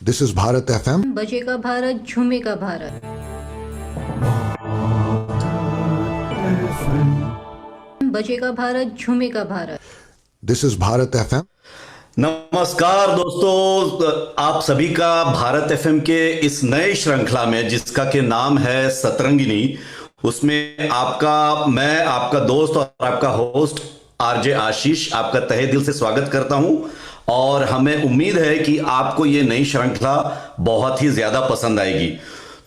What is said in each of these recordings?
This is Bharat FM. बजेगा भारत, झूमेगा भारत। बजेगा भारत, झूमेगा Bharat. This is Bharat FM. नमस्कार दोस्तों, आप सभी का भारत एफएम के इस नए श्रृंखला में जिसका के नाम है सतरंगिनी, उसमें मैं आपका दोस्त और आपका होस्ट आरजे आशीष आपका तहे दिल से स्वागत करता हूं। और हमें उम्मीद है कि आपको ये नई श्रृंखला बहुत ही ज्यादा पसंद आएगी।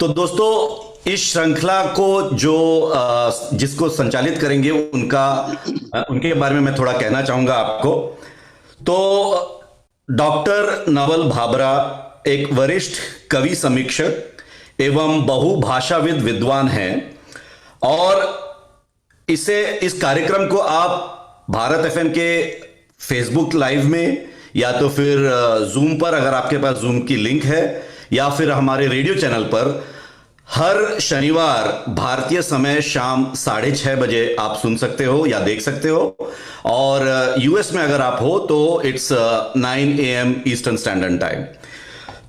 तो दोस्तों, इस श्रृंखला को जिसको संचालित करेंगे उनके बारे में मैं थोड़ा कहना चाहूंगा आपको। तो डॉक्टर नवल भाबरा एक वरिष्ठ कवि समीक्षक एवं बहुभाषाविद विद्वान हैं, और इस कार्यक्रम को आप भारत एफएम के फेसबुक लाइव में या तो फिर जूम पर, अगर आपके पास जूम की लिंक है, या फिर हमारे रेडियो चैनल पर हर शनिवार भारतीय समय शाम 6:30 बजे आप सुन सकते हो या देख सकते हो। और यूएस में अगर आप हो तो it's 9 AM eastern standard time.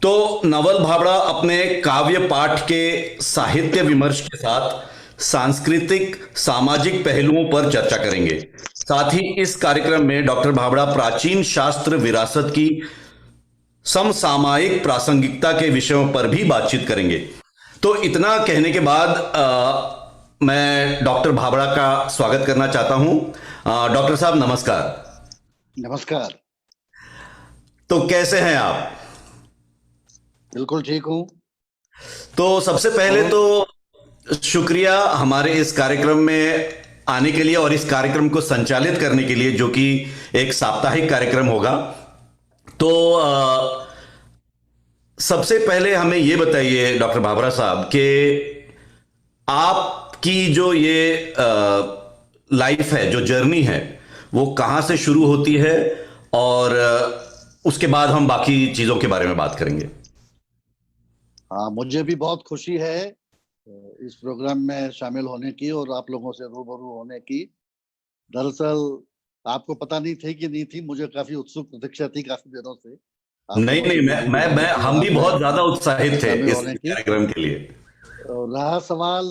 तो नवल भाबड़ा अपने काव्य पाठ के साहित्य विमर्श के साथ सांस्कृतिक सामाजिक पहलुओं पर चर्चा करेंगे। साथ ही इस कार्यक्रम में डॉक्टर भाबड़ा प्राचीन शास्त्र विरासत की समसामयिक प्रासंगिकता के विषयों पर भी बातचीत करेंगे। तो इतना कहने के बाद मैं डॉक्टर भाबड़ा का स्वागत करना चाहता हूं। डॉक्टर साहब नमस्कार। नमस्कार। तो कैसे हैं आप? बिल्कुल ठीक हूं। तो सबसे पहले तो शुक्रिया हमारे इस कार्यक्रम में आने के लिए और इस कार्यक्रम को संचालित करने के लिए, जो कि एक साप्ताहिक कार्यक्रम होगा। तो सबसे पहले हमें यह बताइए डॉक्टर भाबरा साहब कि आपकी जो ये लाइफ है, जो जर्नी है, वो कहां से शुरू होती है, और उसके बाद हम बाकी चीजों के बारे में बात करेंगे। हाँ, मुझे भी बहुत खुशी है इस प्रोग्राम में शामिल होने की और आप लोगों से रूबरू होने की। दरअसल आपको पता नहीं थी कि नहीं थी, मुझे काफी उत्सुक प्रतीक्षा थी काफी दिनों से। नहीं, हम भी बहुत ज्यादा उत्साहित थे इस कार्यक्रम के लिए। रहा सवाल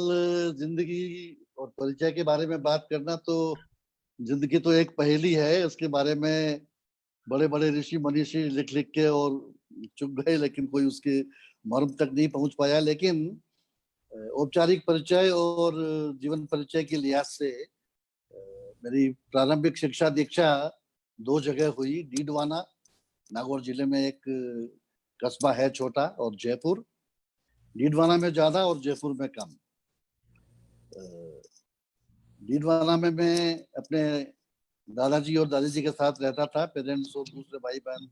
जिंदगी और परिचय के बारे में बात करना, तो जिंदगी तो एक पहेली है, इसके बारे में बड़े बड़े ऋषि मनीषी लिख लिख के और चुप गए, लेकिन कोई उसके मर्म तक नहीं पहुंच पाया। लेकिन औपचारिक परिचय और जीवन परिचय के लिहाज से मेरी प्रारंभिक शिक्षा दीक्षा 2 जगह हुई। डीडवाना नागौर जिले में एक कस्बा है छोटा, और जयपुर। डीडवाना में ज्यादा और जयपुर में कम। डीडवाना में मैं अपने दादाजी और दादी जी के साथ रहता था। पेरेंट्स और दूसरे भाई बहन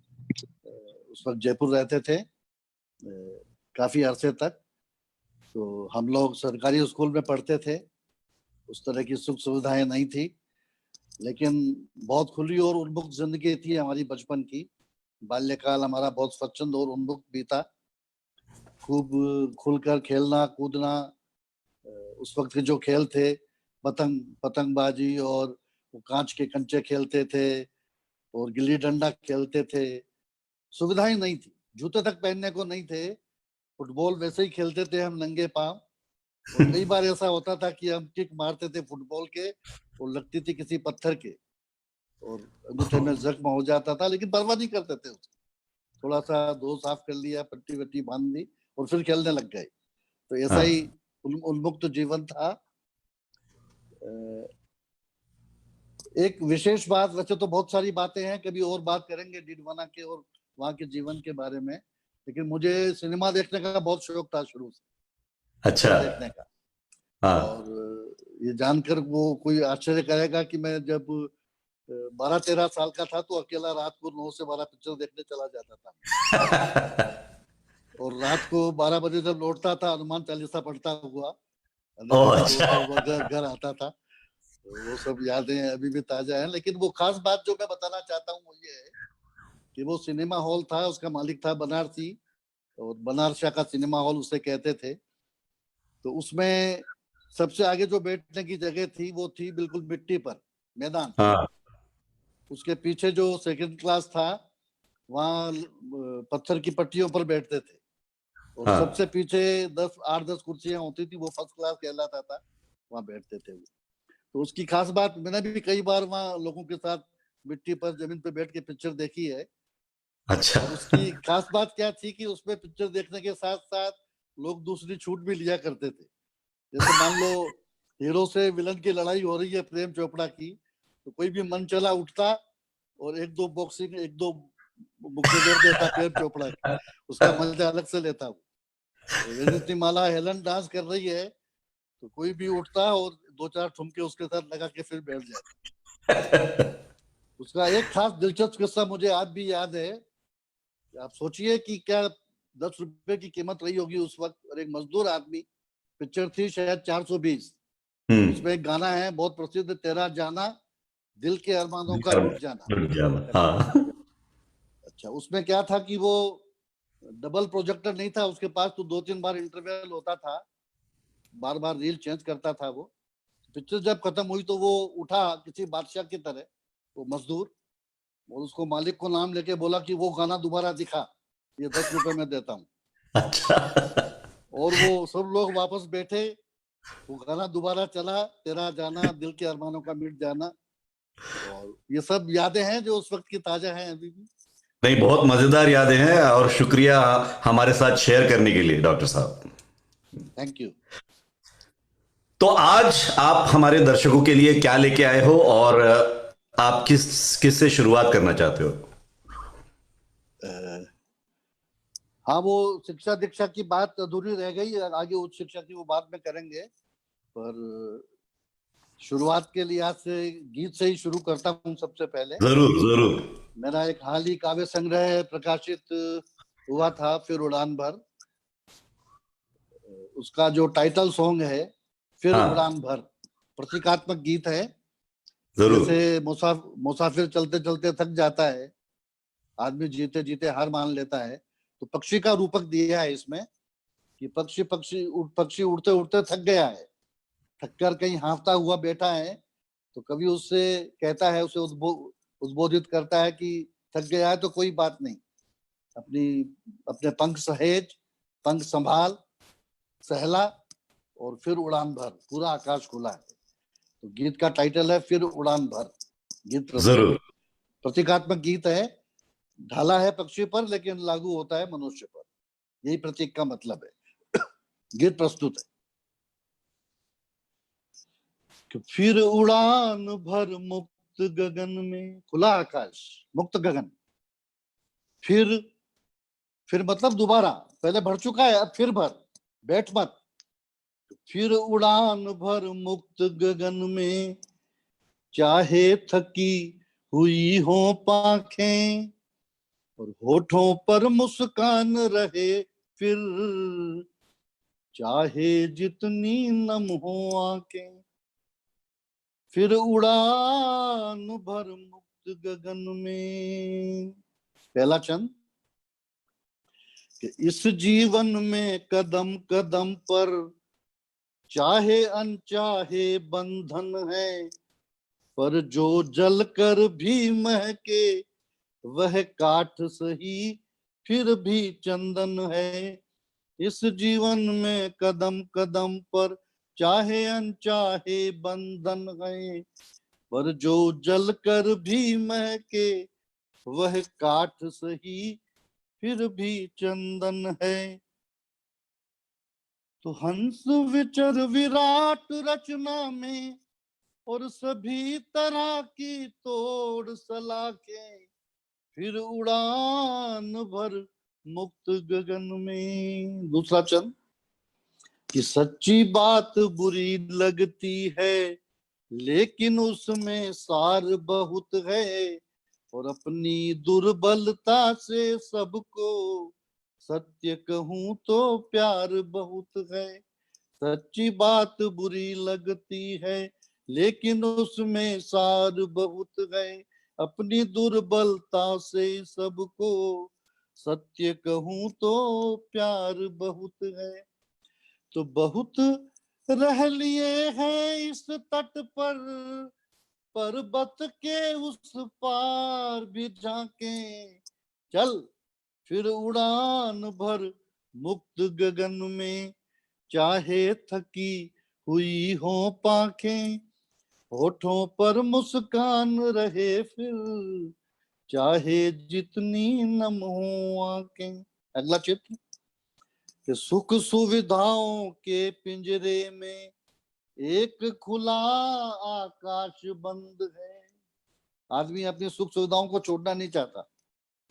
उस वक्त जयपुर रहते थे काफी अरसे तक। तो हम लोग सरकारी स्कूल में पढ़ते थे, उस तरह की सुख सुविधाएं नहीं थी, लेकिन बहुत खुली और उन्मुक्त जिंदगी थी हमारी बचपन की। बाल्यकाल हमारा बहुत स्वच्छंद और उन्मुक्त बीता। खूब खुलकर खेलना कूदना। उस वक्त के जो खेल थे, पतंगबाजी, और वो कांच के कंचे खेलते थे, और गिल्ली डंडा खेलते थे। सुविधाएं नहीं थी, जूते तक पहनने को नहीं थे। फुटबॉल वैसे ही खेलते थे हम नंगे पांव। और कई बार ऐसा होता था कि हम किक मारते थे फुटबॉल के, और लगती थी किसी पत्थर के, और अंगूठे में जख्म हो जाता था, लेकिन परवाह नहीं करते थे उसकी। थोड़ा सा धो साफ कर लिया, पट्टी वट्टी बांध ली, और फिर खेलने लग गए। तो ऐसा ही उन्मुक्त जीवन था। एक विशेष बात, वैसे तो बहुत सारी बातें हैं, कभी और बात करेंगे डीडवाना के और वहाँ के जीवन के बारे में, लेकिन मुझे सिनेमा देखने का बहुत शौक था शुरू से। अच्छा। देखने का। हाँ। और ये जानकर वो कोई आश्चर्य करेगा कि मैं जब 12-13 साल का था तो अकेला रात को 9 से 12 पिक्चर देखने चला जाता था। और रात को 12 बजे जब लौटता था, हनुमान चालीसा पढ़ता हुआ घर आता था। तो वो सब यादें अभी भी ताजा हैं। लेकिन वो खास बात जो मैं बताना चाहता हूँ वो ये है कि वो सिनेमा हॉल था, उसका मालिक था बनारसी, और बनारसा का सिनेमा हॉल उसे कहते थे। तो उसमें सबसे आगे जो बैठने की जगह थी वो थी बिल्कुल मिट्टी पर मैदान। हाँ। उसके पीछे जो सेकंड क्लास था वहाँ पत्थर की पट्टियों पर बैठते थे और हाँ। सबसे पीछे 8-10 कुर्सियां होती थी, वो फर्स्ट क्लास कहलाता था, वहाँ बैठते थे वो। तो उसकी खास बात, मैंने भी कई बार वहाँ लोगों के साथ मिट्टी पर जमीन पे बैठ के पिक्चर देखी है। अच्छा। और उसकी खास बात क्या थी कि उसमें पिक्चर देखने के साथ साथ लोग दूसरी छूट भी लिया करते थे। जैसे मान लो हीरो से विलन की लड़ाई हो रही है प्रेम चोपड़ा की, तो कोई भी मन चला उठता और एक दो मुक्के जोड़ देता प्रेम चोपड़ा की, उसका मजा अलग से लेता वो। माला हेलन डांस कर रही है तो कोई भी उठता और 2-4 ठुमके उसके साथ लगा के फिर बैठ जाता। उसका एक खास दिलचस्प किस्सा मुझे आज भी याद है। आप सोचिए कि क्या 10 रुपए की कीमत रही होगी उस वक्त, और एक मजदूर आदमी, पिक्चर थी शायद 420, उसमें एक गाना है बहुत प्रसिद्ध, तेरा जाना दिल के अरमानों का लुट जाना। हाँ। अच्छा, उसमें क्या था कि वो डबल प्रोजेक्टर नहीं था उसके पास, तो 2-3 बार इंटरवल होता था, बार बार रील चेंज करता था वो। पिक्चर जब खत्म हुई तो वो उठा किसी बादशाह की तरह, वो मजदूर, और उसको मालिक को नाम लेके बोला कि वो गाना दोबारा दिखा, ये 10 रुपए में देता हूँ। अच्छा। और वो सब लोग वापस बैठे, वो गाना दोबारा चला, तेरा जाना दिल के अरमानों का मिट जाना। और ये सब यादें हैं जो उस वक्त की ताजा हैं अभी भी। नहीं, बहुत मजेदार यादें हैं और शुक्रिया हमारे साथ शेयर करने के लिए डॉक्टर साहब। Thank you. तो आज आप हमारे दर्शकों के लिए क्या लेके आए हो और आप किस से शुरुआत करना चाहते हो? हाँ, वो शिक्षा दीक्षा की बात अधूरी रह गई, आगे उच्च शिक्षा की वो बात में करेंगे, पर शुरुआत के लिहाज से गीत से ही शुरू करता हूँ। सबसे पहले जरूर जरूर। मेरा एक हाल ही काव्य संग्रह प्रकाशित हुआ था, फिर उड़ान भर। उसका जो टाइटल सॉन्ग है फिर हाँ। उड़ान भर, प्रतीकात्मक गीत है। जरूर। जैसे मुसाफिर चलते चलते थक जाता है, आदमी जीते जीते हार मान लेता है, तो पक्षी का रूपक दिया है इसमें कि पक्षी उड़ते उड़ते थक गया है, थककर कहीं हाँफता हुआ बैठा है, तो कभी उससे कहता है, उसे उद्बोधित करता है कि थक गया है तो कोई बात नहीं, अपने पंख सहेज, पंख संभाल, सहला और फिर उड़ान भर, पूरा आकाश खुला है। तो गीत का टाइटल है फिर उड़ान भर। गीत जरूर। प्रतीकात्मक गीत है, ढाला है पक्षी पर लेकिन लागू होता है मनुष्य पर, यही प्रतीक का मतलब है। गीत प्रस्तुत है कि फिर उड़ान भर मुक्त गगन में, खुला आकाश, मुक्त गगन, फिर मतलब दोबारा, पहले भर चुका है अब फिर भर, बैठ मत। फिर उड़ान भर मुक्त गगन में, चाहे थकी हुई हो पाखें और होठों पर मुस्कान रहे, फिर चाहे जितनी नम हो आंखें। फिर उड़ान भर मुक्त गगन में। पहला चंद कि इस जीवन में कदम कदम पर चाहे अनचाहे बंधन है, पर जो जल कर भी महके वह काठ सही फिर भी चंदन है। इस जीवन में कदम कदम पर चाहे अनचाहे बंधन है, पर जो जल कर भी महके वह काठ सही फिर भी चंदन है। तो हंस विचर विराट रचना में और सभी तरह की तोड़ सलाखें, फिर उड़ान भर मुक्त गगन में। दूसरा चंद कि सच्ची बात बुरी लगती है लेकिन उसमें सार बहुत है, और अपनी दुर्बलता से सबको सत्य कहूं तो प्यार बहुत है। सच्ची बात बुरी लगती है लेकिन उसमें सार बहुत है, अपनी दुर्बलता से सबको सत्य कहूं तो प्यार बहुत है। तो बहुत रह लिए हैं इस तट पर, पर्वत के उस पार भी झांके, चल फिर उड़ान भर मुक्त गगन में, चाहे थकी हुई हो पाखें, होठों पर मुस्कान रहे फिर, चाहे जितनी नम हो आंखें। अगला चित्र कि सुख सुविधाओं के पिंजरे में एक खुला आकाश बंद है। आदमी अपनी सुख सुविधाओं को छोड़ना नहीं चाहता,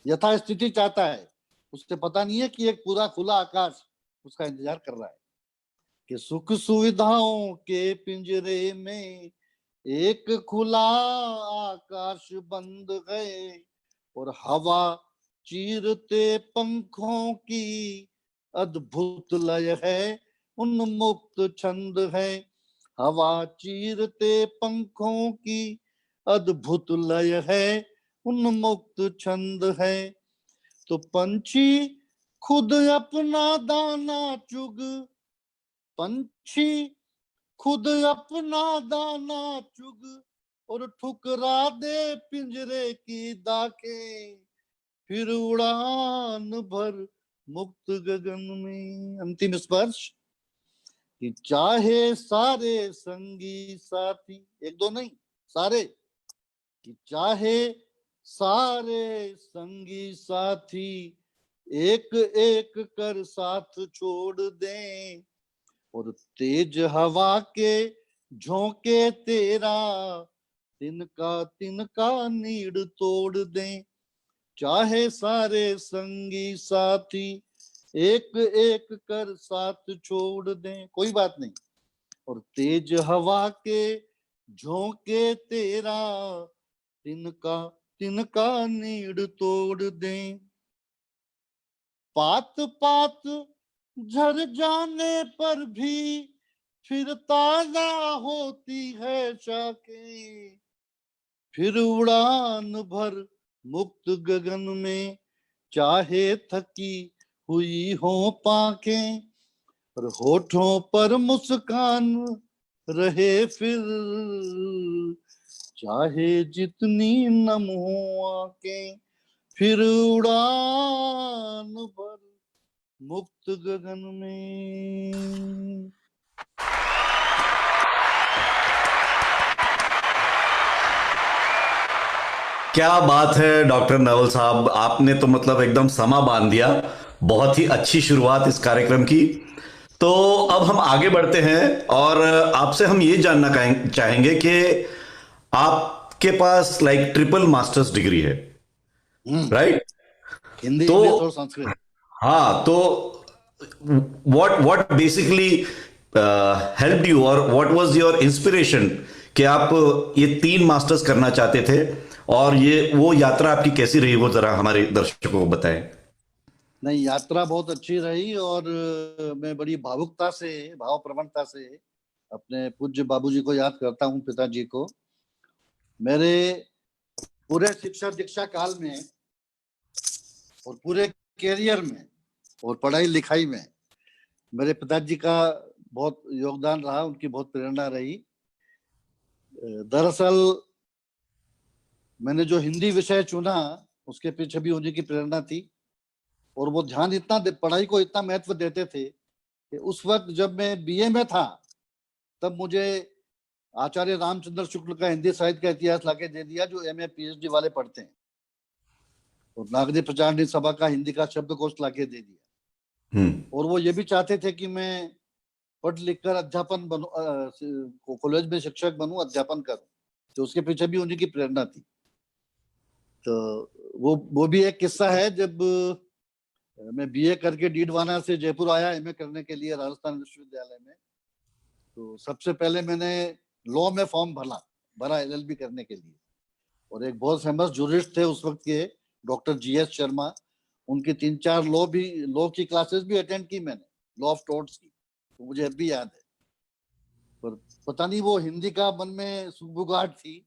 यथास्थिति चाहता है। उससे पता नहीं है कि एक पूरा खुला आकाश उसका इंतजार कर रहा है। कि सुख सुविधाओं के पिंजरे में एक खुला आकाश बंद है, और हवा चीरते पंखों की अद्भुत लय है, उन्मुक्त छंद है। हवा चीरते पंखों की अद्भुत लय है, उन्मुक्त छंद है। तो पंछी खुद अपना दाना चुग, पंछी खुद अपना दाना चुग, और ठुकरा दे पिंजरे की दाखें, फिर उड़ान भर मुक्त गगन में। अंतिम स्पर्श कि चाहे सारे संगी साथी, एक दो नहीं सारे, कि चाहे सारे संगी साथी एक एक कर साथ छोड़ दें, और तेज हवा के झोंके तेरा तिनका तिनका नीड़ तोड़ दें। चाहे सारे संगी साथी एक एक कर साथ छोड़ दें, कोई बात नहीं, और तेज हवा के झोंके तेरा तिनका तिनका नीड़ तोड़ दें। पात पात झड़ जाने पर भी फिर ताजा होती है शाखें, फिर उड़ान भर मुक्त गगन में, चाहे थकी हुई हो पाखें, और होठों पर मुस्कान रहे फिर, चाहे जितनी नम हो आंखें, फिर उड़ान भर मुक्त गगन में। क्या बात है डॉक्टर नवल साहब, आपने तो मतलब एकदम समा बांध दिया। बहुत ही अच्छी शुरुआत इस कार्यक्रम की। तो अब हम आगे बढ़ते हैं और आपसे हम ये जानना चाहेंगे कि आपके पास लाइक ट्रिपल मास्टर्स डिग्री है, राइट? हिंदी, तो इंग्लिश और संस्कृत। हाँ, तो व्हाट बेसिकली हेल्प्ड यू और व्हाट वाज योर इंस्पिरेशन कि आप ये 3 मास्टर्स करना चाहते थे, और ये वो यात्रा आपकी कैसी रही, वो जरा हमारे दर्शकों को बताएं। नहीं, यात्रा बहुत अच्छी रही, और मैं बड़ी भावुकता से, भाव प्रवणता से अपने पूज्य बाबूजी को याद करता हूँ, पिताजी को। मेरे पूरे शिक्षा दीक्षा काल में और पूरे कैरियर में और पढ़ाई लिखाई में मेरे पिताजी का बहुत योगदान रहा, उनकी बहुत प्रेरणा रही। दरअसल मैंने जो हिंदी विषय चुना उसके पीछे भी उन्हीं की प्रेरणा थी, और वो ध्यान इतना पढ़ाई को इतना महत्व देते थे कि उस वक्त जब मैं बीए में था तब मुझे आचार्य रामचंद्र शुक्ल का हिंदी साहित्य का इतिहास लाके दे दिया, जो एमए पीएचडी वाले पढ़ते हैं, और नागरी प्रचारणी सभा का हिंदी का शब्दकोश लाके दे दिया। और वो ये भी चाहते थे कि मैं पढ़ लिख कर अध्यापन बनूं, कॉलेज में शिक्षक बनूं, अध्यापन करूं, तो उसके पीछे भी उन्हीं की प्रेरणा थी। तो वो भी एक किस्सा है। जब मैं बीए करके डीडवाना से जयपुर आया एमए करने के लिए राजस्थान विश्वविद्यालय में, तो सबसे पहले मैंने लॉ में फॉर्म भरा एलएलबी करने के लिए, और एक बहुत फेमस जूरिस्ट थे उस वक्त के, डॉक्टर जीएस शर्मा, उनकी 3-4 लॉ की क्लासेस भी अटेंड की मैंने, लॉ ऑफ टॉर्ट्स की, तो मुझे अब भी याद है। पर पता नहीं वो हिंदी का मन में सुगबुगाहट थी,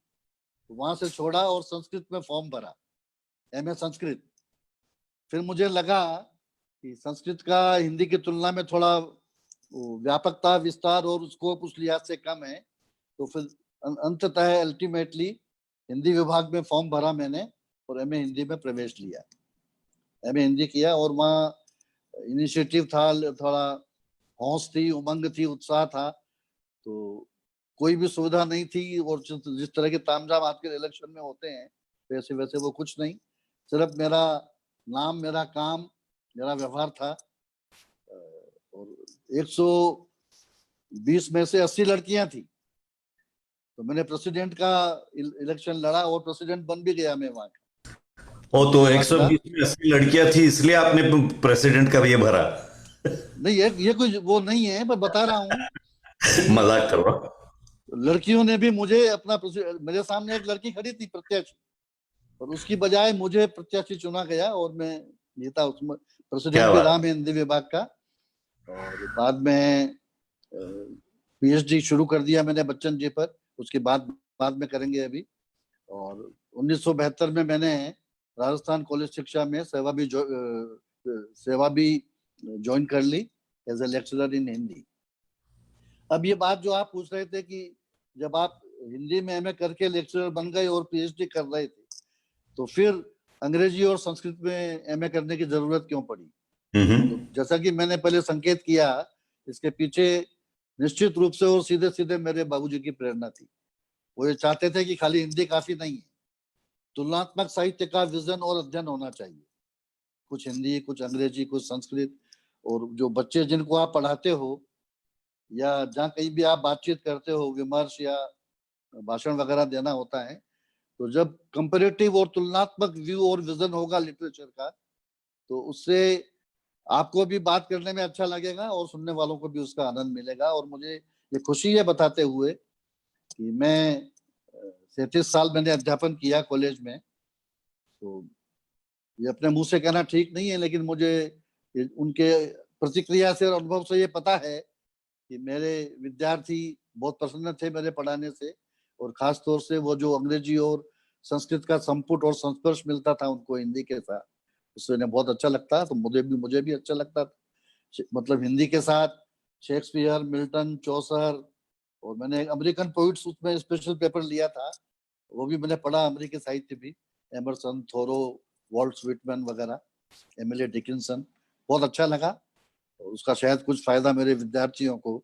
तो वहां से छोड़ा और संस्कृत में फॉर्म भरा, एमए संस्कृत। फिर मुझे लगा कि संस्कृत का हिंदी की तुलना में थोड़ा व्यापकता, विस्तार और स्कोप उस लिहाज से कम है, तो फिर अंततः अल्टीमेटली हिंदी विभाग में फॉर्म भरा मैंने और एमए हिंदी में प्रवेश लिया। एमए हिंदी किया और वहाँ इनिशिएटिव था, थोड़ा हौस थी, उमंग थी, उत्साह था। तो कोई भी सुविधा नहीं थी और जिस तरह के तामझाम आपके इलेक्शन में होते हैं वैसे वैसे वो कुछ नहीं, सिर्फ मेरा नाम, मेरा काम, मेरा व्यवहार था। और 120 में से 80 लड़कियां थी, तो मैंने प्रेसिडेंट का इलेक्शन लड़ा और प्रेसिडेंट बन भी गया मैं वहां का। ओ, तो 120 में 80 लड़कियां थी इसलिए आपने प्रेसिडेंट का ये भरा? नहीं, ये कोई वो नहीं है, मैं बता रहा हूँ कि मजाक कर रहा हूं। लड़कियों ने भी मुझे अपना, मेरे सामने एक लड़की खड़ी थी प्रत्याशी, और उसकी बजाय मुझे प्रत्याशी चुना गया और मैं जीता। उसमें प्रेसिडेंट भी रहा मैं हिंदी विभाग का। और बाद में पीएचडी शुरू कर दिया मैंने बच्चन जी पर, उसके बाद में करेंगे अभी। और 1972 में मैंने राजस्थान कॉलेज शिक्षा में सेवा भी ज्वाइन कर ली as a lecturer in Hindi. अब ये बात जो आप पूछ रहे थे कि जब आप हिंदी में एमए करके लेक्चरर बन गए और पीएचडी कर रहे थे, तो फिर अंग्रेजी और संस्कृत में एमए करने की जरूरत क्यों पड़ी? तो जैसा कि मैंने पहले संकेत किया, इसके पीछे निश्चित रूप से और सीधे सीधे मेरे बाबूजी की प्रेरणा थी। वो ये चाहते थे कि खाली हिंदी काफी नहीं है, तुलनात्मक साहित्य का विजन और अध्ययन होना चाहिए, कुछ हिंदी, कुछ अंग्रेजी, कुछ संस्कृत। और जो बच्चे जिनको आप पढ़ाते हो या जहाँ कहीं भी आप बातचीत करते हो, विमर्श या भाषण वगैरह देना होता है, तो जब कंपैरेटिव और तुलनात्मक व्यू और विजन होगा लिटरेचर का, तो उससे आपको भी बात करने में अच्छा लगेगा और सुनने वालों को भी उसका आनंद मिलेगा। और मुझे ये खुशी है बताते हुए कि मैं 37 साल मैंने अध्यापन किया कॉलेज में। तो ये अपने मुंह से कहना ठीक नहीं है, लेकिन मुझे उनके प्रतिक्रिया से और अनुभव से ये पता है कि मेरे विद्यार्थी बहुत प्रसन्न थे मेरे पढ़ाने से, और खास तौर से वो जो अंग्रेजी और संस्कृत का संपुट और संस्पर्श मिलता था उनको हिंदी के साथ, उससे उन्हें बहुत अच्छा लगता। तो मुझे भी अच्छा लगता था। मतलब हिंदी के साथ शेक्सपियर, मिल्टन, चौसर, और मैंने अमेरिकन पोइट्स उसमें स्पेशल पेपर लिया था, वो भी मैंने पढ़ा, अमेरिकी साहित्य भी, एमरसन, थोरो, वॉल्ट व्हिटमैन वगैरह, एमिली डिकिंसन, बहुत अच्छा लगा। और उसका शायद कुछ फायदा मेरे विद्यार्थियों को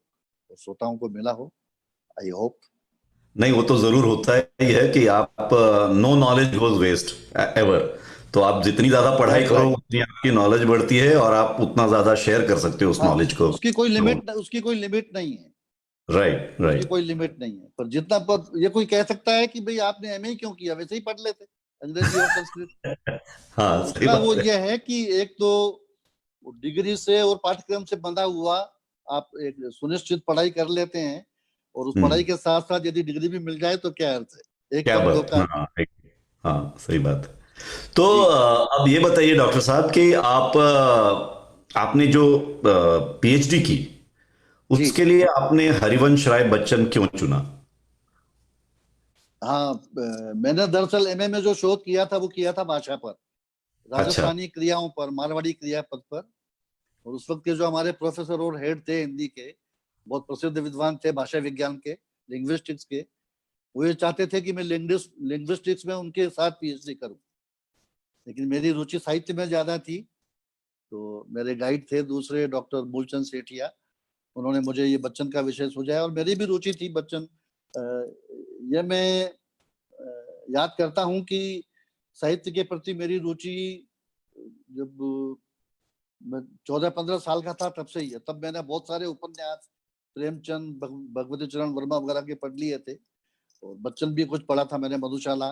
और श्रोताओं को मिला हो, आई होप। नहीं, वो तो जरूर होता ही है कि आप, no knowledge goes waste ever. तो आप जितनी ज्यादा पढ़ाई करो उतनी आपकी नॉलेज बढ़ती है और आप उतना ज्यादा शेयर कर सकते हो उस नॉलेज को। उसकी कोई लिमिट नहीं है। राइट। कोई लिमिट नहीं है, पर जितना पर ये कोई कह सकता है कि भाई आपने एमए क्यों किया, वैसे ही पढ़ लेते अंग्रेजी और संस्कृत। हाँ, सही बात वो है। ये है कि एक तो डिग्री से और पाठ्यक्रम से बंधा हुआ आप एक सुनिश्चित पढ़ाई कर लेते हैं, और उस पढ़ाई के साथ साथ यदि डिग्री भी मिल जाए तो क्या अर्थ है, एक क्या कम दो बात, का। हाँ सही बात। तो अब ये बताइए डॉक्टर साहब कि आपने जो पीएचडी की, उसके लिए आपने हरिवंश राय बच्चन क्यों चुना? हाँ, मैंने दरअसल एमए में जो शोध किया था वो किया था भाषा पर, राजस्थानी क्रियाओं पर, मारवाड़ी क्रियापद पर। और उस वक्त के जो हमारे प्रोफेसर और हेड थे हिंदी के, बहुत प्रसिद्ध विद्वान थे भाषा विज्ञान के, लिंग्विस्टिक्स के, वो ये चाहते थे कि मैं लिंग्विस्टिक्स में उनके साथ पीएचडी करूं। लेकिन मेरी रुचि साहित्य में ज्यादा थी, तो मेरे गाइड थे दूसरे डॉक्टर मूलचंद सेठिया, उन्होंने मुझे ये बच्चन का विषय सुझाया, और मेरी भी रुचि थी बच्चन। ये मैं याद करता हूं कि साहित्य के प्रति मेरी रुचि जब मैं 14-15 साल का था तब से ही है। तब मैंने बहुत सारे उपन्यास प्रेमचंद, भगवती चरण वर्मा वगैरह के पढ़ लिए थे, और बच्चन भी कुछ पढ़ा था मैंने, मधुशाला।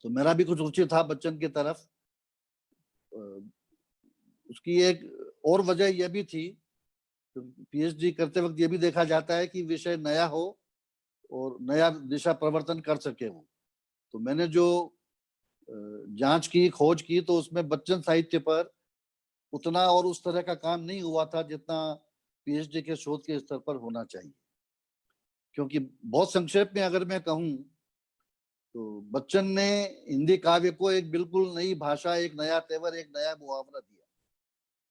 तो मेरा भी कुछ रुचि था बच्चन की तरफ। उसकी एक और वजह यह भी थी, पीएचडी करते वक्त ये भी देखा जाता है कि विषय नया हो और नया दिशा प्रवर्तन कर सके वो। तो मैंने जो जांच की, खोज की, तो उसमें बच्चन साहित्य पर उतना और उस तरह का काम नहीं हुआ था जितना पीएचडी के शोध के स्तर पर होना चाहिए। क्योंकि बहुत संक्षेप में अगर मैं कहूं तो बच्चन ने हिंदी काव्य को एक बिल्कुल नई भाषा, एक नया तेवर, एक नया मुहावरा दिया।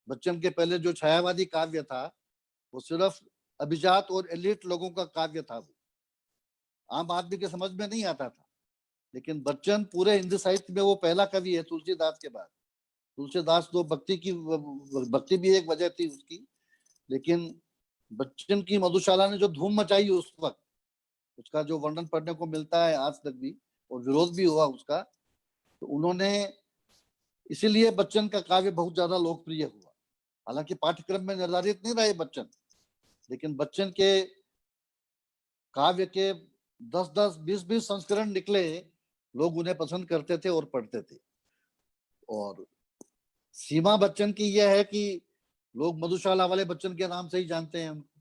बच्चन के पहले जो छायावादी काव्य था वो सिर्फ अभिजात और एलिट लोगों का काव्य था, वो आम आदमी के समझ में नहीं आता था। लेकिन बच्चन पूरे हिंदी साहित्य में वो पहला कवि है तुलसीदास के बाद तुलसीदास तो भक्ति भी एक वजह थी उसकी, लेकिन बच्चन की मधुशाला ने जो धूम मचाई उस वक्त, उसका जो वर्णन पढ़ने को मिलता है आज तक भी, और विरोध भी हुआ उसका, तो उन्होंने इसीलिए बच्चन का काव्य बहुत ज्यादा लोकप्रिय हुआ। हालांकि पाठ्यक्रम में निर्धारित नहीं रहे बच्चन, लेकिन बच्चन के काव्य के 10-10, 20-20 संस्करण निकले, लोग उन्हें पसंद करते थे और पढ़ते थे। और सीमा बच्चन की यह है कि लोग मधुशाला वाले बच्चन के नाम से ही जानते हैं उनको।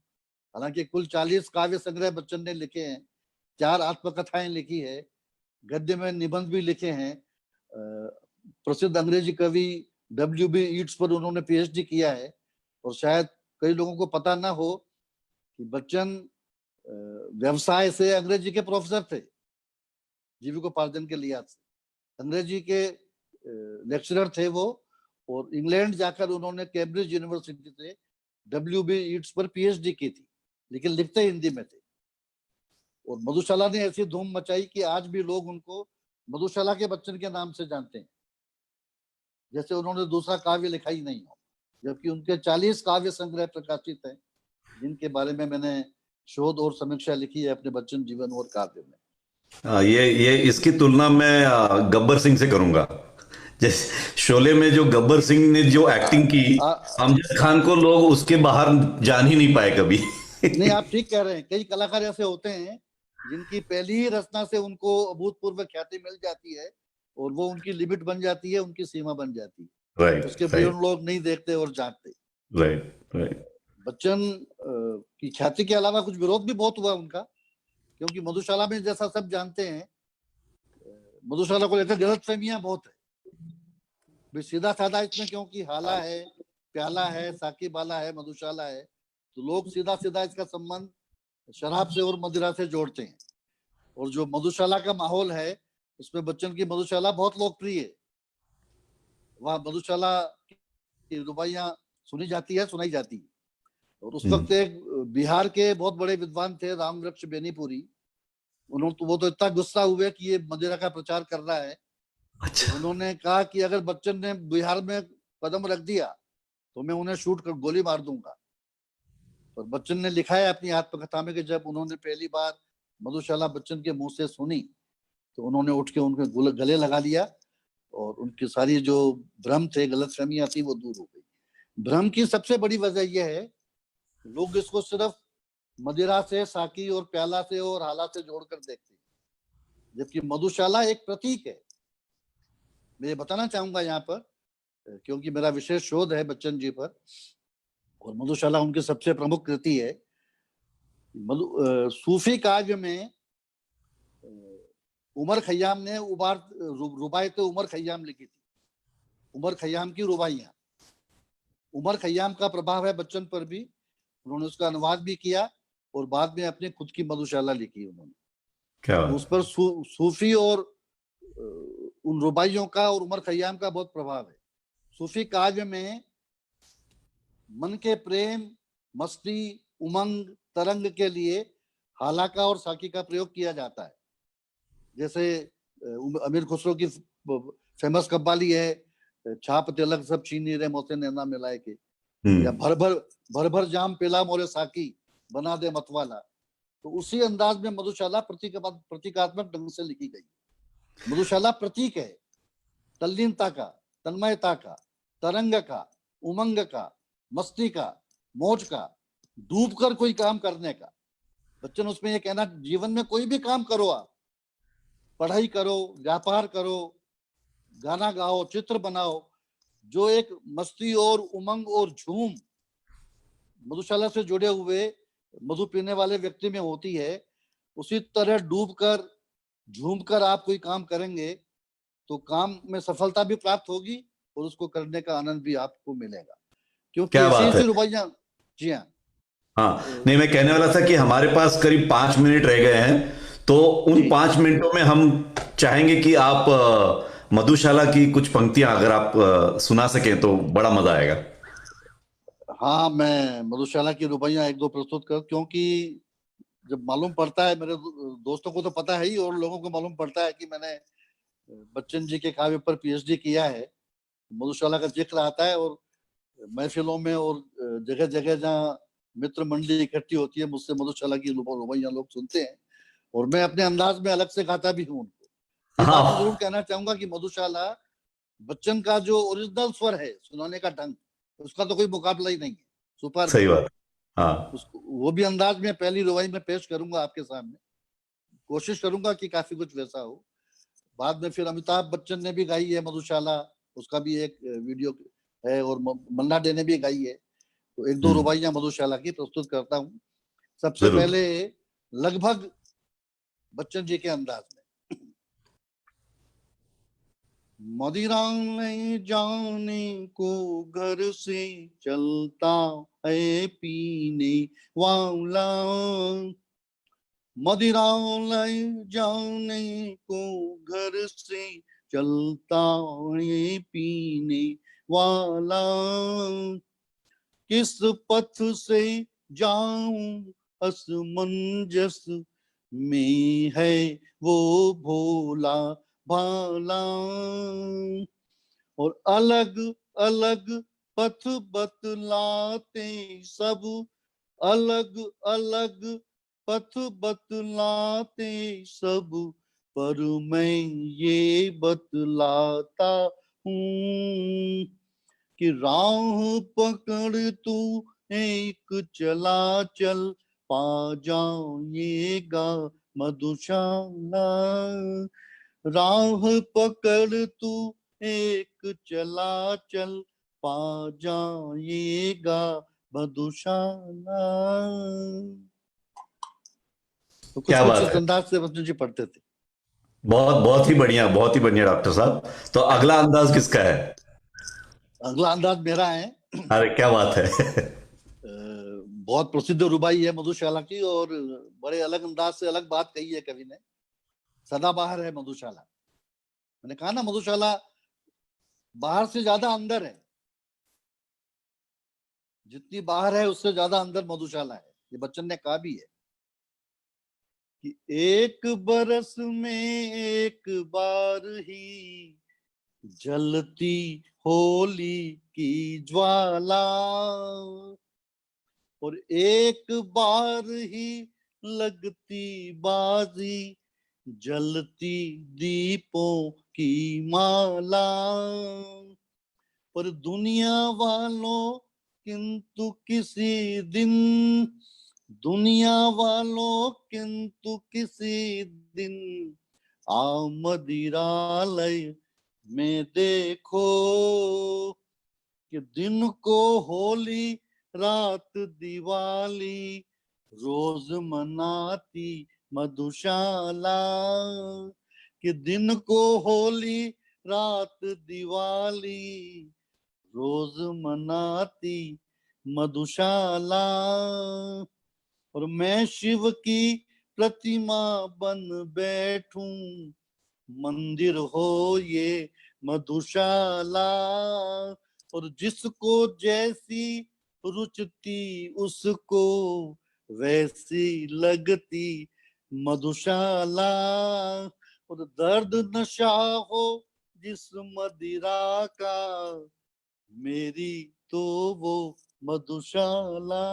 हालांकि कुल 40 काव्य संग्रह बच्चन ने लिखे हैं, 4 आत्मकथाएं लिखी है, गद्य में निबंध भी लिखे हैं। प्रसिद्ध अंग्रेजी कवि W.B. ईट्स पर उन्होंने PhD किया है। और शायद कई लोगों को पता ना हो कि बच्चन व्यवसाय से अंग्रेजी के प्रोफेसर थे, जीविकोपार्जन के लिए अंग्रेजी के लेक्चरर थे वो, और इंग्लैंड जाकर उन्होंने कैम्ब्रिज यूनिवर्सिटी से W.B. ईट्स पर PhD की थी, लेकिन लिखते हिंदी में थे। और मधुशाला ने ऐसी धूम मचाई कि आज भी लोग उनको मधुशाला के बच्चन के नाम से जानते हैं, जैसे उन्होंने दूसरा काव्य लिखा ही नहीं हो। जबकि उनके 40 काव्य संग्रह प्रकाशित हैं, जिनके बारे में मैंने शोध और समीक्षा लिखी है अपने बच्चन जीवन और काव्य में। ये इसकी तुलना मैं गब्बर सिंह से करूंगा। जैसे शोले में जो गब्बर सिंह ने जो एक्टिंग की, अमजद खान को लोग उसके बाहर जान ही नहीं पाए कभी। नहीं, आप ठीक कह रहे हैं। कई कलाकार ऐसे होते हैं जिनकी पहली ही रचना से उनको अभूतपूर्व ख्याति मिल जाती है, और वो उनकी लिमिट बन जाती है, उनकी सीमा बन जाती है। राइट, उसके बियॉन्ड लोग नहीं देखते और जानते। राइट। बच्चन की ख्याति के अलावा कुछ विरोध भी बहुत हुआ उनका, क्योंकि मधुशाला में जैसा सब जानते हैं, मधुशाला को लेकर गलतफहमियां बहुत है। सीधा साधा इसमें क्योंकि हाला है, प्याला है, साकी बाला है, मधुशाला है, तो लोग सीधा सीधा इसका संबंध शराब से और मदिरा से जोड़ते हैं। और जो मधुशाला का माहौल है, उसमें बच्चन की मधुशाला बहुत लोकप्रिय है। वहाँ मधुशाला की रुबाइयां सुनी जाती है, सुनाई जाती है। और उस वक्त एक बिहार के बहुत बड़े विद्वान थे, राम वृक्ष बेनीपुरी। वो तो इतना गुस्सा हुए कि ये मदिरा का प्रचार कर रहा है। अच्छा। उन्होंने कहा कि अगर बच्चन ने बिहार में कदम रख दिया तो मैं उन्हें शूट कर गोली मार दूंगा। और बच्चन ने लिखा है अपनी आत्मकथा में कि जब उन्होंने पहली बार मधुशाला बच्चन के मुंह से सुनी, तो उन्होंने उठ के उनके गले लगा लिया, और उनकी सारी जो भ्रम थे, गलतफहमियां थी, वो दूर हो गई। भ्रम की सबसे बड़ी वजह यह है, लोग इसको सिर्फ मदिरा से, साकी और प्याला से और हाला से जोड़कर देखते हैं, जबकि मधुशाला एक प्रतीक है। मैं ये बताना चाहूंगा यहाँ पर, क्योंकि मेरा विशेष शोध है बच्चन जी पर, और मधुशाला उनकी सबसे प्रमुख कृति है। सूफी काव्य में उमर खयाम ने रुबायत उमर खयाम लिखी थी, उमर खयाम की रुबाइयां। उमर खयाम का प्रभाव है बच्चन पर भी, उन्होंने उसका अनुवाद भी किया, और बाद में अपनी खुद की मधुशाला लिखी उन्होंने। क्या उस पर सूफी और उन रुबाइयों का और उमर खयाम का बहुत प्रभाव है। सूफी काव्य में मन के प्रेम, मस्ती, उमंग, तरंग के लिए हाला का और साकी का प्रयोग किया जाता है। जैसे अमीर खुसरो की फेमस कव्वाली है, छाप तिलक सब छीनी रे मोसे नैना मिलाए के, या भर भर जाम पिला मोरे साकी बना दे मतवाला। तो उसी अंदाज में मधुशाला प्रतीकात्मक ढंग से लिखी गई। मधुशाला प्रतीक है तल्लीनता का, तन्मयता का, तरंग का, उमंग का, मस्ती का, मौज का, डूब कर कोई काम करने का। बच्चन उसमें ये कहना, जीवन में कोई भी काम करो, आप पढ़ाई करो, व्यापार करो, गाना गाओ, चित्र बनाओ, जो एक मस्ती और उमंग और झूम मधुशाला से जुड़े हुए मधु पीने वाले व्यक्ति में होती है, उसी तरह डूबकर, झूमकर आप कोई काम करेंगे तो काम में सफलता भी प्राप्त होगी, और उसको करने का आनंद भी आपको मिलेगा। क्योंकि ऐसी रुबाइयां, जी हाँ, नहीं, मैं कहने वाला था कि हमारे पास करीब 5 मिनट रह गए हैं, तो उन 5 मिनटों में हम चाहेंगे कि आप मधुशाला की कुछ पंक्तियां अगर आप सुना सकें तो बड़ा मजा आएगा। हाँ, मैं मधुशाला की रुबाइयां 1-2 प्रस्तुत कर, क्योंकि जब मालूम पड़ता है, मेरे दोस्तों को तो पता है ही, और लोगों को मालूम पड़ता है कि मैंने बच्चन जी के काव्य पर PhD किया है, मधुशाला का जिक्र आता है, और महफिलों में और जगह जगह जहाँ मित्र मंडली इकट्ठी होती है, मुझसे मधुशाला की रुबाइयां लोग सुनते हैं, और मैं अपने अंदाज में अलग से गाता भी हूँ उनको। ये बात मैं जरूर कहना चाहूंगा कि मधुशाला बच्चन का जो ओरिजिनल स्वर है, सुनाने का ढंग, उसका तो कोई मुकाबला ही नहीं है। सुपर, सही बात। हाँ, उसको वो भी अंदाज में पहली रुबाई में पेश करूंगा आपके सामने, कोशिश करूंगा कि काफी कुछ वैसा हो। बाद में फिर अमिताभ बच्चन ने भी गाई है मधुशाला, उसका भी एक वीडियो है, और मन्ना डे ने भी गाई है। तो एक दो रुबाइयां मधुशाला की प्रस्तुत करता हूँ। सबसे जरूर। पहले लगभग बच्चन जी के अंदाज में। मदिरा ले जाने को घर से चलता है पीने वाला, मदिरा ले जाने को घर से चलता है पीने वाला, किस पथ से जाऊं असमंजस में है वो भोला भाला, और अलग अलग पथ बतलाते सब, अलग अलग पथ बतलाते सब, पर मैं ये बतलाता हूँ कि राह पकड़ तू एक चला चल, पा जाएगा मधुशाला, राह पकड़ तू एक चला चल, पा जाएगा मधुशाला। तो कुछ क्या कुछ बात इस है। अंदाज से बच्चन जी पढ़ते थे। बहुत बहुत ही बढ़िया, बहुत ही बढ़िया डॉक्टर साहब। तो अगला अंदाज किसका है? अगला अंदाज मेरा है। अरे क्या बात है। बहुत प्रसिद्ध रुबाई है मधुशाला की, और बड़े अलग अंदाज से अलग बात कही है कवि ने। सदाबहार है मधुशाला। मैंने कहा ना, मधुशाला बाहर से ज्यादा अंदर है, जितनी बाहर है उससे ज्यादा अंदर मधुशाला है। ये बच्चन ने कहा भी है कि एक बरस में एक बार ही जलती होली की ज्वाला, और एक बार ही लगती बाजी जलती दीपों की माला, पर दुनिया वालों किंतु किसी दिन, दुनिया वालों किंतु किसी दिन मदिरालय में देखो, कि दिन को होली रात दिवाली रोज मनाती मधुशाला, कि दिन को होली रात दिवाली रोज मनाती मधुशाला, और मैं शिव की प्रतिमा बन बैठूं, मंदिर हो ये मधुशाला, और जिसको जैसी रुचती उसको वैसी लगती मधुशाला, और दर्द नशा हो जिस मदिरा का, मेरी तो वो मधुशाला।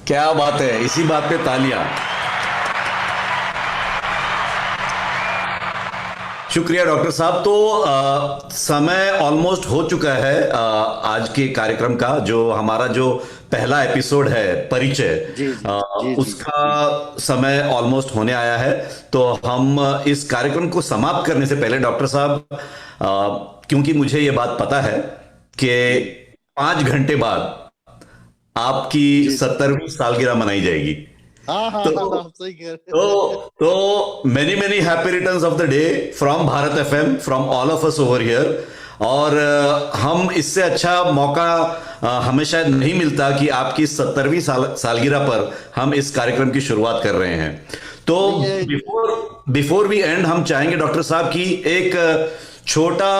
क्या बात है, इसी बात पे तालियां। शुक्रिया डॉक्टर साहब। तो समय ऑलमोस्ट हो चुका है आज के कार्यक्रम का। जो हमारा जो पहला एपिसोड है परिचय, उसका समय ऑलमोस्ट होने आया है। तो हम इस कार्यक्रम को समाप्त करने से पहले डॉक्टर साहब, क्योंकि मुझे ये बात पता है कि 5 घंटे बाद आपकी 70वीं सालगिरह मनाई जाएगी। सही कह रहे हैं। तो many many happy returns of the day from Bharat FM, from all of us over here. और हम इससे अच्छा मौका हमें शायद नहीं मिलता कि आपकी 70वीं सालगिरह पर हम इस कार्यक्रम की शुरुआत कर रहे हैं। तो बिफोर वी एंड, हम चाहेंगे डॉक्टर साहब की एक छोटा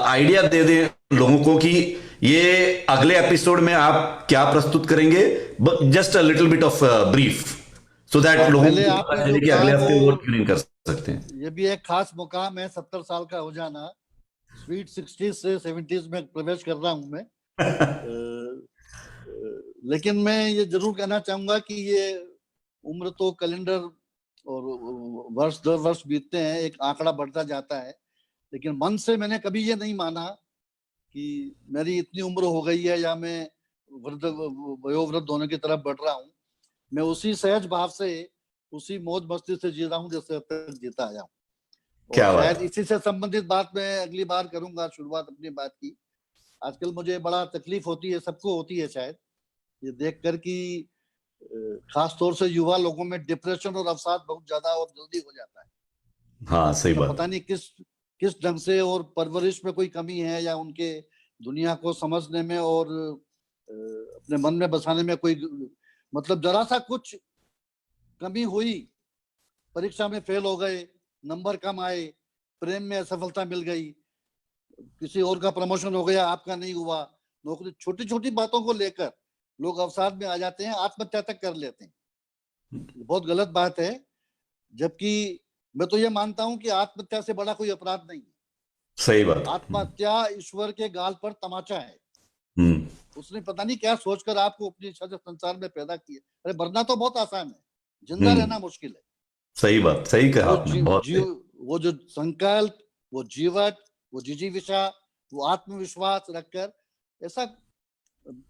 आइडिया दे दें लोगों को कि ये अगले एपिसोड में आप क्या प्रस्तुत करेंगे। Just a little bit of brief, so that लोगों को अगले हफ्ते वो ट्यून इन कर सकते हैं। ये भी एक खास मुकाम है 70 साल का हो जाना। स्वीट 60s से 70s में प्रवेश कर रहा हूं मैं। लेकिन मैं ये जरूर कहना चाहूंगा कि ये उम्र तो कैलेंडर और वर्ष दर वर्ष बीतते हैं, एक आंकड़ा बढ़ता जाता है, लेकिन मन से मैंने कभी ये नहीं माना कि मेरी इतनी उम्र हो गई है या मैं वयोवृद्ध होने की तरफ बढ़ रहा हूँ। मैं उसी सहज भाव से, उसी मौज मस्ती से जी रहा हूँ जैसे अब तक जीता आया हूँ। क्या बात शायद इसी से संबंधित बात मैं अगली बार करूंगा, शुरुआत अपनी बात की। आजकल मुझे बड़ा तकलीफ होती है, सबको होती है शायद, ये देखकर कि खास तौर से युवा लोगों में डिप्रेशन और अवसाद बहुत ज्यादा और जल्दी हो जाता है। हाँ, सही बात। पता नहीं किस ढंग से, और परवरिश में कोई कमी है या उनके दुनिया को समझने में और अपने मन में बसाने में कोई, मतलब जरा सा कुछ कमी हुई, परीक्षा में फेल हो गए, नंबर कम आए, प्रेम में असफलता मिल गई, किसी और का प्रमोशन हो गया, आपका नहीं हुआ, नौकरी, छोटी छोटी बातों को लेकर लोग अवसाद में आ जाते हैं, आत्महत्या तक कर लेते हैं। बहुत गलत बात है, जबकि मैं तो ये मानता हूं कि आत्महत्या से बड़ा कोई अपराध नहीं है। सही बात। आत्महत्या ईश्वर के गाल पर तमाचा है। उसने पता नहीं क्या सोचकर आपको अपनी इच्छा से संसार में पैदा किया। अरे मरना तो बहुत आसान है, जिंदा रहना मुश्किल है। सही बात, सही कहा आपने, बहुत सही। वो जो संकल्प, वो जीवट, वो जिजीविषा, वो आत्मविश्वास रखकर, ऐसा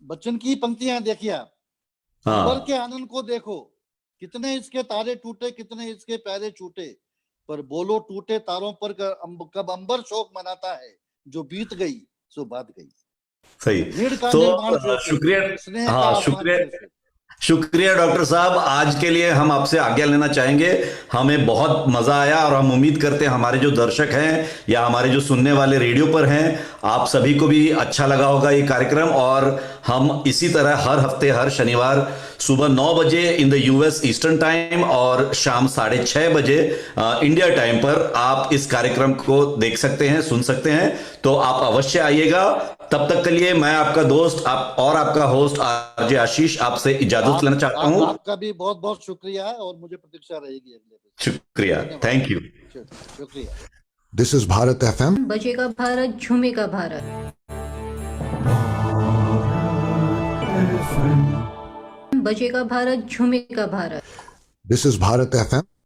बच्चन की पंक्तियां देखिए आप, ऊपर के आनंद को देखो, कितने इसके तारे टूटे, कितने इसके पैरे छूटे, पर बोलो टूटे तारों पर कब अंबर शोक मनाता है, जो बीत गई सो बात गई। सही। तो शुक्रिया, हाँ शुक्रिया, शुक्रिया डॉक्टर साहब। आज के लिए हम आपसे आज्ञा लेना चाहेंगे। हमें बहुत मजा आया और हम उम्मीद करते हैं हमारे जो दर्शक हैं या हमारे जो सुनने वाले रेडियो पर हैं, आप सभी को भी अच्छा लगा होगा ये कार्यक्रम। और हम इसी तरह हर हफ्ते, हर शनिवार सुबह 9 बजे in the US eastern time और शाम 6:30 बजे इंडिया टाइम पर आप इस कार्यक्रम को देख सकते हैं, सुन सकते हैं। तो आप अवश्य आइएगा। तब तक के लिए मैं आपका दोस्त और आपका होस्ट आरजे आशीष आपसे इजाजत लेना चाहता हूं। आपका भी बहुत बहुत शुक्रिया और मुझे प्रतीक्षा रहेगी अगले। शुक्रिया, थैंक यू। शुक्रिया। This is Bharat FM। बजेगा भारत, झूमेगा भारत। बजेगा भारत, झूमेगा Bharat. This is Bharat FM।